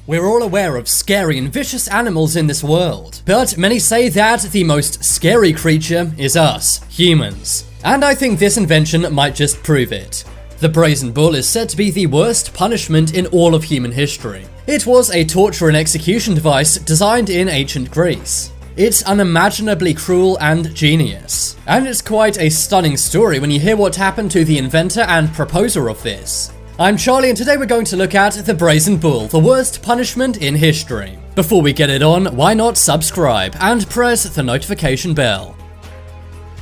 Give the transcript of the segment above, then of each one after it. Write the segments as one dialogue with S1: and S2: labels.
S1: We're all aware of scary and vicious animals in this world, but many say that the most scary creature is us, humans. And I think this invention might just prove it. The brazen bull is said to be the worst punishment in all of human history. It was a torture and execution device designed in ancient Greece. It's unimaginably cruel and genius. And it's quite a stunning story when you hear what happened to the inventor and proposer of this. I'm Charlie, and today we're going to look at the brazen bull, the worst punishment in history. Before we get it on, why not subscribe and press the notification bell?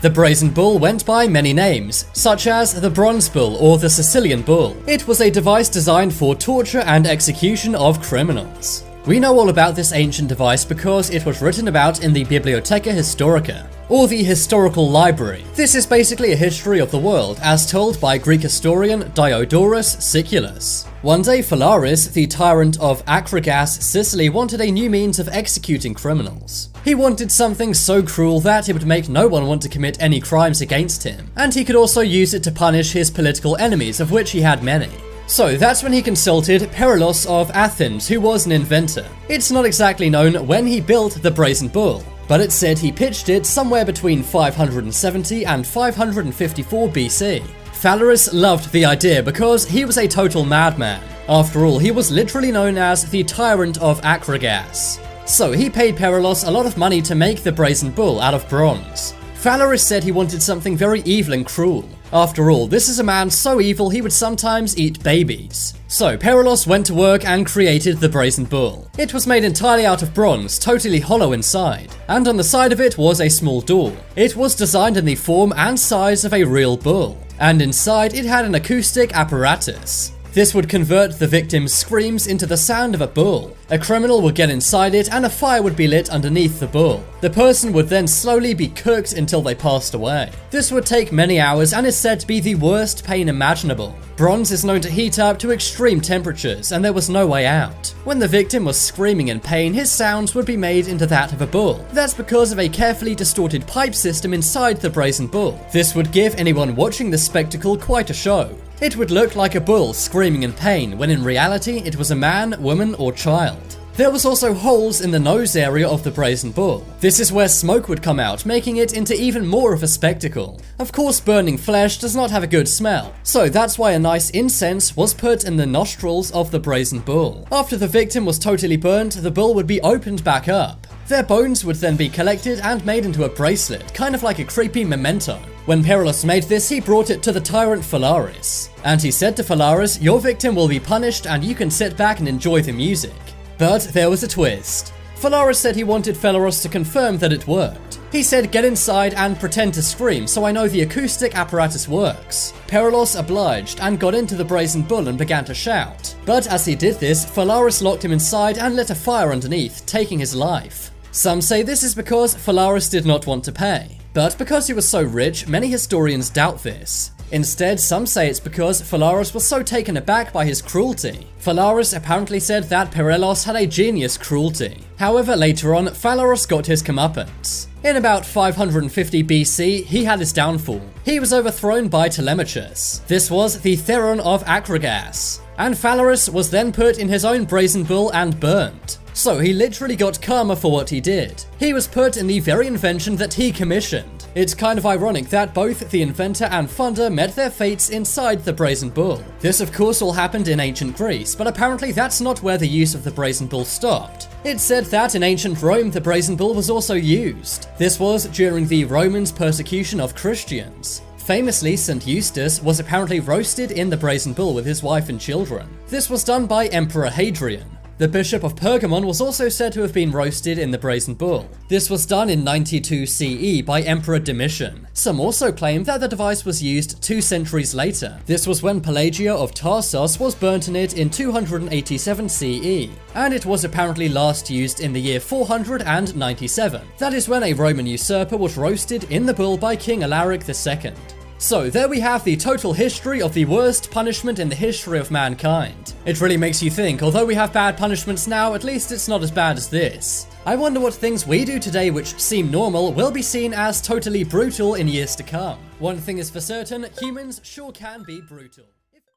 S1: The brazen bull went by many names, such as the bronze bull or the Sicilian bull. It was a device designed for torture and execution of criminals. We know all about this ancient device because it was written about in the Bibliotheca Historica, or the historical library. This is basically a history of the world as told by Greek historian Diodorus Siculus. One day Phalaris, the tyrant of Acragas, Sicily, wanted a new means of executing criminals. He wanted something so cruel that it would make no one want to commit any crimes against him, and he could also use it to punish his political enemies, of which he had many. So that's when he consulted Perilos of Athens, who was an inventor. It's not exactly known when he built the brazen bull, but it's said he pitched it somewhere between 570 and 554 BC. Phalaris loved the idea because he was a total madman. After all, he was literally known as the tyrant of Acragas. So he paid Perilos a lot of money to make the brazen bull out of bronze. Phalaris said he wanted something very evil and cruel. After all, this is a man so evil he would sometimes eat babies. So Perilos went to work and created the brazen bull. It was made entirely out of bronze, totally hollow inside, and on the side of it was a small door. It was designed in the form and size of a real bull, and inside it had an acoustic apparatus. This would convert the victim's screams into the sound of a bull. A criminal would get inside it and a fire would be lit underneath the bull. The person would then slowly be cooked until they passed away. This would take many hours and is said to be the worst pain imaginable. Bronze is known to heat up to extreme temperatures, and there was no way out. When the victim was screaming in pain, his sounds would be made into that of a bull. That's because of a carefully distorted pipe system inside the brazen bull. This would give anyone watching the spectacle quite a show. It would look like a bull screaming in pain, when in reality it was a man, woman, or child. There was also holes in the nose area of the brazen bull. This is where smoke would come out, making it into even more of a spectacle. Of course, burning flesh does not have a good smell, so that's why a nice incense was put in the nostrils of the brazen bull. After the victim was totally burnt, the bull would be opened back up. Their bones would then be collected and made into a bracelet, kind of like a creepy memento. When Perilos made this, he brought it to the tyrant Phalaris. And he said to Phalaris, "Your victim will be punished and you can sit back and enjoy the music." But there was a twist. Phalaris said he wanted Phalaris to confirm that it worked. He said, "Get inside and pretend to scream so I know the acoustic apparatus works." Perilos obliged and got into the brazen bull and began to shout. But as he did this, Phalaris locked him inside and lit a fire underneath, taking his life. Some say this is because Phalaris did not want to pay. But because he was so rich, many historians doubt this. Instead, some say it's because Phalaris was so taken aback by his cruelty. Phalaris apparently said that Perilos had a genius cruelty. However, later on, Phalaris got his comeuppance. In about 550 BC, he had his downfall. He was overthrown by Telemachus. This was the Theron of Acragas. And Phalaris was then put in his own brazen bull and burnt. So he literally got karma for what he did. He was put in the very invention that he commissioned. It's kind of ironic that both the inventor and funder met their fates inside the brazen bull. This of course all happened in ancient Greece, but apparently that's not where the use of the brazen bull stopped. It's said that in ancient Rome the brazen bull was also used. This was during the Romans' persecution of Christians. Famously, St. Eustace was apparently roasted in the brazen bull with his wife and children. This was done by Emperor Hadrian. The Bishop of Pergamon was also said to have been roasted in the brazen bull. This was done in 92 CE by Emperor Domitian. Some also claim that the device was used 2 centuries later. This was when Pelagia of Tarsus was burnt in it in 287 CE, and it was apparently last used in the year 497. That is when a Roman usurper was roasted in the bull by King Alaric II. So there we have the total history of the worst punishment in the history of mankind. It really makes you think, although we have bad punishments now, at least it's not as bad as this. I wonder what things we do today which seem normal will be seen as totally brutal in years to come. One thing is for certain, humans sure can be brutal.